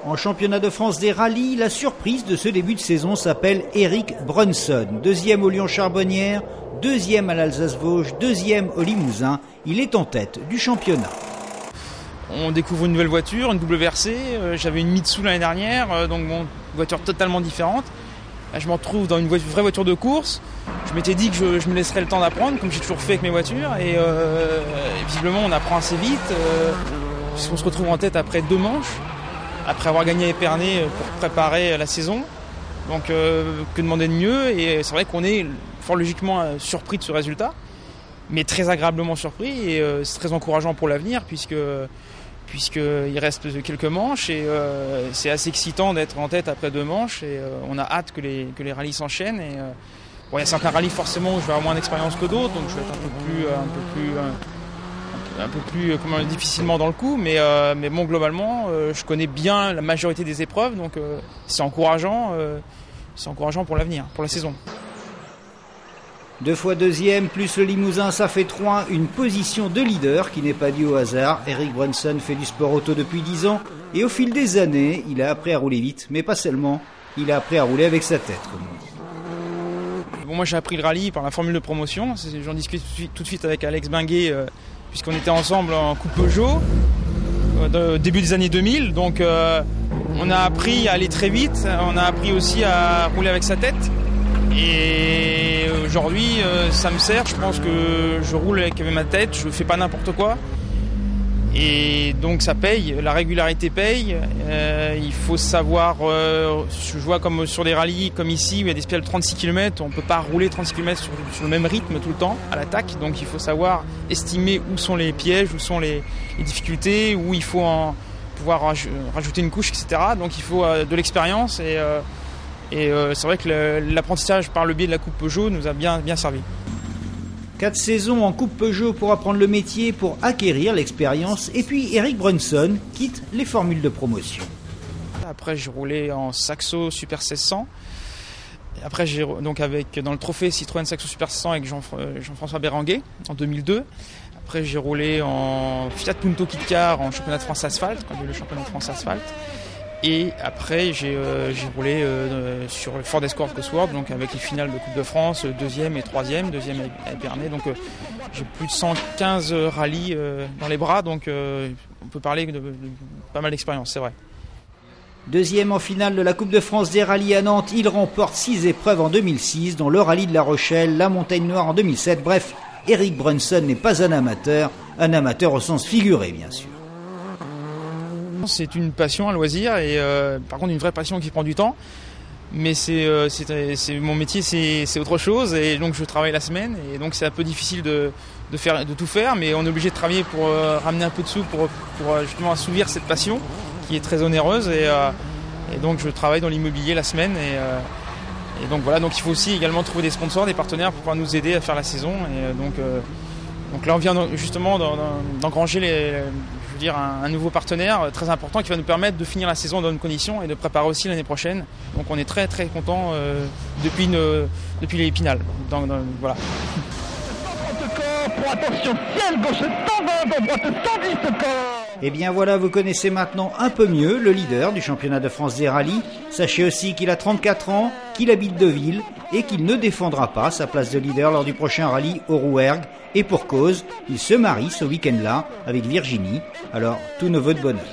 En championnat de France des rallyes, la surprise de ce début de saison s'appelle Eric Brunson. Deuxième au Lyon-Charbonnières, deuxième à l'Alsace-Vosges, deuxième au Limousin. Il est en tête du championnat. On découvre une nouvelle voiture, une WRC. J'avais une Mitsu l'année dernière, donc une voiture totalement différente. Là, je me retrouve dans une vraie voiture de course. Je m'étais dit que je me laisserais le temps d'apprendre, comme j'ai toujours fait avec mes voitures. Et visiblement, on apprend assez vite. Puisqu'on se retrouve en tête après 2 manches, après avoir gagné à Épernay pour préparer la saison. Donc, que demander de mieux? Et c'est vrai qu'on est fort logiquement surpris de ce résultat, mais très agréablement surpris. Et c'est très encourageant pour l'avenir, puisqu'il reste quelques manches et c'est assez excitant d'être en tête après 2 manches. Et on a hâte que les rallyes s'enchaînent. Et il y a certains rallyes forcément où je vais avoir moins d'expérience que d'autres, donc je vais être un peu plus difficilement dans le coup, mais bon, globalement, je connais bien la majorité des épreuves, donc c'est encourageant pour l'avenir, pour la saison. 2 fois deuxième, plus le Limousin, ça fait 3, une position de leader qui n'est pas due au hasard. Eric Brunson fait du sport auto depuis 10 ans, et au fil des années, il a appris à rouler vite, mais pas seulement, il a appris à rouler avec sa tête, comme on dit. Bon, moi j'ai appris le rallye par la formule de promotion, j'en discute tout de suite avec Alex Benguet, puisqu'on était ensemble en Coupe Peugeot, début des années 2000, donc on a appris à aller très vite, on a appris aussi à rouler avec sa tête, et aujourd'hui ça me sert, je pense que je roule avec ma tête, je fais pas n'importe quoi, et donc ça paye, la régularité paye, il faut savoir, je vois comme sur des rallyes comme ici où il y a des spirales de 36 km, on ne peut pas rouler 36 km sur le même rythme tout le temps à l'attaque, donc il faut savoir estimer où sont les pièges, où sont les difficultés, où il faut pouvoir rajouter une couche, etc. Donc il faut de l'expérience et c'est vrai que l'apprentissage par le biais de la Coupe Peugeot nous a bien servi. 4 saisons en Coupe Peugeot pour apprendre le métier, pour acquérir l'expérience. Et puis Eric Brunson quitte les formules de promotion. Après, j'ai roulé en Saxo Super 1600. Et après, j'ai donc dans le trophée Citroën Saxo Super 1600 avec Jean-François Béranguet en 2002. Après, j'ai roulé en Fiat Punto Kit Car en championnat de France Asphalte, quand il y a eu le championnat de France Asphalte. Et après, j'ai roulé sur le Ford Escort Cosworth, donc avec les finales de Coupe de France, 2e et 3e, 2e à Épernay. Donc j'ai plus de 115 rallyes dans les bras, donc on peut parler de pas mal d'expérience, c'est vrai. 2e en finale de la Coupe de France des rallyes à Nantes, il remporte 6 épreuves en 2006, dont le rallye de La Rochelle, la Montagne Noire en 2007. Bref, Eric Brunson n'est pas un amateur au sens figuré bien sûr. C'est une passion, un loisir, et par contre une vraie passion qui prend du temps. Mais c'est mon métier, c'est autre chose, et donc je travaille la semaine, et donc c'est un peu difficile de tout faire, mais on est obligé de travailler pour ramener un peu de sous pour justement assouvir cette passion qui est très onéreuse, et donc je travaille dans l'immobilier la semaine, et donc voilà, donc il faut aussi également trouver des sponsors, des partenaires pour pouvoir nous aider à faire la saison, et donc là on vient justement d'engranger un nouveau partenaire très important qui va nous permettre de finir la saison dans de bonnes conditions et de préparer aussi l'année prochaine. Donc on est très très content depuis les Épinal. Voilà. Et bien voilà, vous connaissez maintenant un peu mieux le leader du championnat de France des rallyes. Sachez aussi qu'il a 34 ans, qu'il habite Deauville et qu'il ne défendra pas sa place de leader lors du prochain rallye au Rouergue. Et pour cause, il se marie ce week-end-là avec Virginie. Alors, tous nos vœux de bonheur.